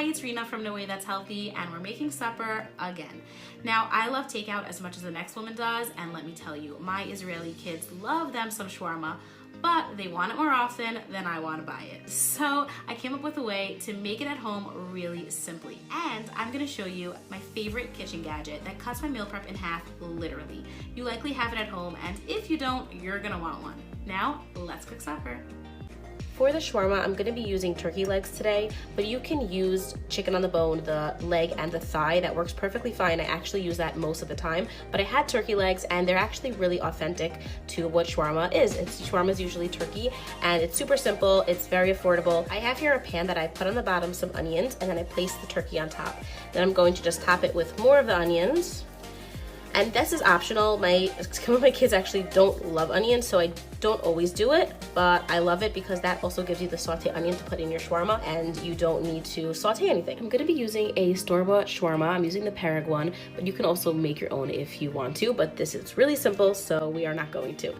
it's Rena from No Way That's Healthy, and we're making supper again. Now, I love takeout as much as the next woman does, and let me tell you, my Israeli kids love them some shawarma, but they want it more often than I want to buy it. So I came up with a way to make it at home really simply. And I'm gonna show you my favorite kitchen gadget that cuts my meal prep in half, literally. You likely have it at home, and if you don't, you're gonna want one. Now, let's cook supper. For the shawarma, I'm gonna be using turkey legs today, but you can use chicken on the bone, the leg and the thigh. That works perfectly fine. I actually use that most of the time, but I had turkey legs and they're actually really authentic to what shawarma is. Shawarma is usually turkey and it's super simple, it's very affordable. I have here a pan that I put on the bottom some onions and then I place the turkey on top. Then I'm going to just top it with more of the onions. And this is optional. Some of my kids actually don't love onions, so I don't always do it, but I love it because that also gives you the sauté onion to put in your shawarma and you don't need to sauté anything. I'm gonna be using a store-bought shawarma. I'm using the Parag one, but you can also make your own if you want to, but this is really simple, so we are not going to.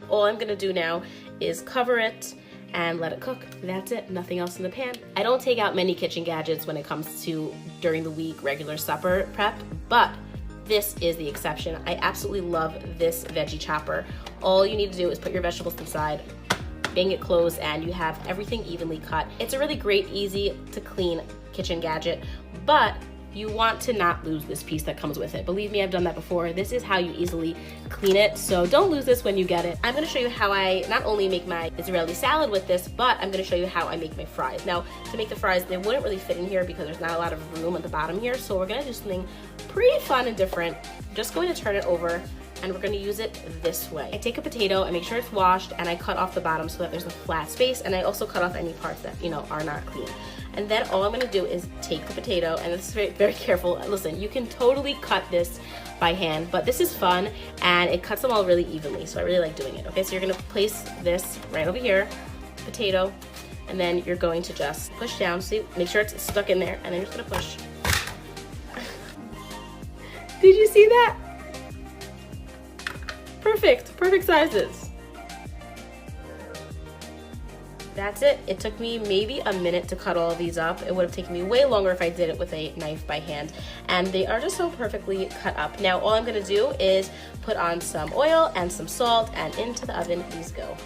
All I'm gonna do now is cover it and let it cook. That's it, nothing else in the pan. I don't take out many kitchen gadgets when it comes to during the week regular supper prep, but this is the exception. I absolutely love this veggie chopper. All you need to do is put your vegetables inside, bang it closed, and you have everything evenly cut. It's a really great, easy to clean kitchen gadget, but you want to not lose this piece that comes with it. Believe me, I've done that before. This is how you easily clean it, so don't lose this when you get it. I'm gonna show you how I not only make my Israeli salad with this, but I'm gonna show you how I make my fries. Now, to make the fries, they wouldn't really fit in here because there's not a lot of room at the bottom here, so we're gonna do something pretty fun and different. I'm just going to turn it over and we're gonna use it this way. I take a potato, I make sure it's washed, and I cut off the bottom so that there's a flat space, and I also cut off any parts that, are not clean. And then all I'm gonna do is take the potato, and this is very, very careful. Listen, you can totally cut this by hand, but this is fun, and it cuts them all really evenly, so I really like doing it. Okay, so you're gonna place this right over here, potato, and then you're going to just push down, see, make sure it's stuck in there, and then you're just gonna push. Did you see that? Perfect sizes. That's it. It took me maybe a minute to cut all of these up. It would have taken me way longer if I did it with a knife by hand. And they are just so perfectly cut up. Now all I'm gonna do is put on some oil and some salt, and into the oven these go.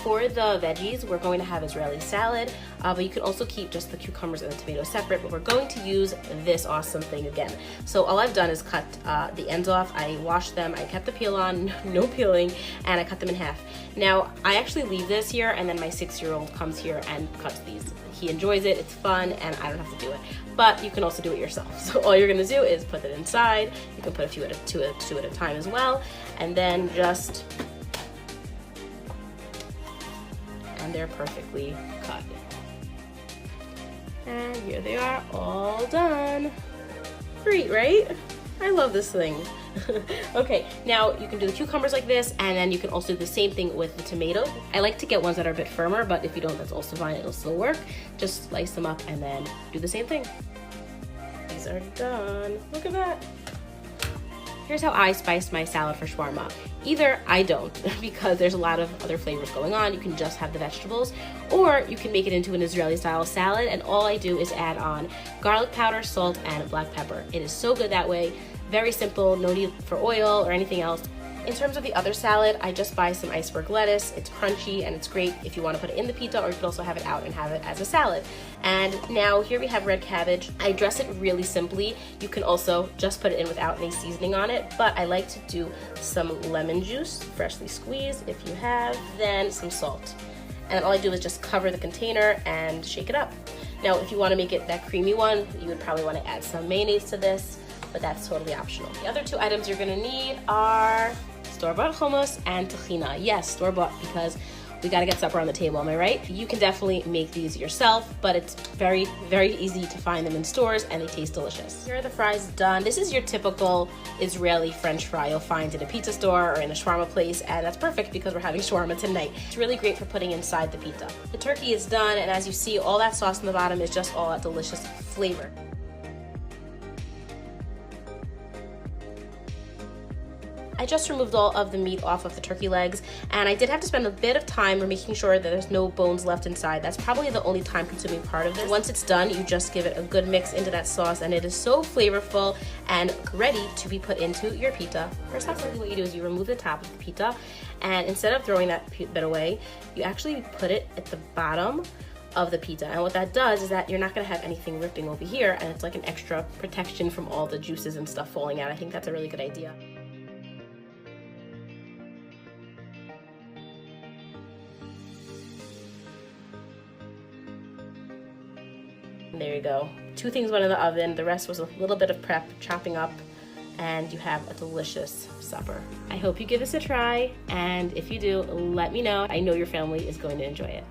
For the veggies, we're going to have Israeli salad, but you can also keep just the cucumbers and the tomatoes separate, but we're going to use this awesome thing again. So all I've done is cut the ends off. I washed them, I kept the peel on, no peeling, and I cut them in half. Now, I actually leave this here, and then my 6-year-old comes here and cuts these. He enjoys it, it's fun, and I don't have to do it. But you can also do it yourself. So all you're gonna do is put it inside. You can put a few two at a time as well, and then just, and they're perfectly cut. And here they are, all done. Great, right? I love this thing. Okay, now you can do the cucumbers like this, and then you can also do the same thing with the tomatoes. I like to get ones that are a bit firmer, but if you don't, that's also fine, it'll still work. Just slice them up and then do the same thing. These are done. Look at that. Here's how I spice my salad for shawarma. Either I don't, because there's a lot of other flavors going on. You can just have the vegetables, or you can make it into an Israeli style salad, and all I do is add on garlic powder, salt, and black pepper. It is so good that way. Very simple, no need for oil or anything else. In terms of the other salad, I just buy some iceberg lettuce. It's crunchy and it's great if you want to put it in the pita, or you can also have it out and have it as a salad. And now here we have red cabbage. I dress it really simply. You can also just put it in without any seasoning on it, but I like to do some lemon juice, freshly squeezed if you have, then some salt. And all I do is just cover the container and shake it up. Now, if you want to make it that creamy one, you would probably want to add some mayonnaise to this, but that's totally optional. The other two items you're gonna need are store-bought hummus and tahina. Yes, store-bought, because we gotta get supper on the table, am I right? You can definitely make these yourself, but it's very, very easy to find them in stores, and they taste delicious. Here are the fries done. This is your typical Israeli French fry you'll find in a pizza store or in a shawarma place, and that's perfect because we're having shawarma tonight. It's really great for putting inside the pizza. The turkey is done, and as you see, all that sauce on the bottom is just all that delicious flavor. I just removed all of the meat off of the turkey legs, and I did have to spend a bit of time making sure that there's no bones left inside. That's probably the only time-consuming part of this. Once it's done, you just give it a good mix into that sauce, and it is so flavorful and ready to be put into your pita. First off, what you do is you remove the top of the pita, and instead of throwing that bit away, you actually put it at the bottom of the pita. And what that does is that you're not going to have anything ripping over here, and it's like an extra protection from all the juices and stuff falling out. I think that's a really good idea. And there you go. 2 things went in the oven. The rest was a little bit of prep, chopping up, and you have a delicious supper. I hope you give this a try, and if you do, let me know. I know your family is going to enjoy it.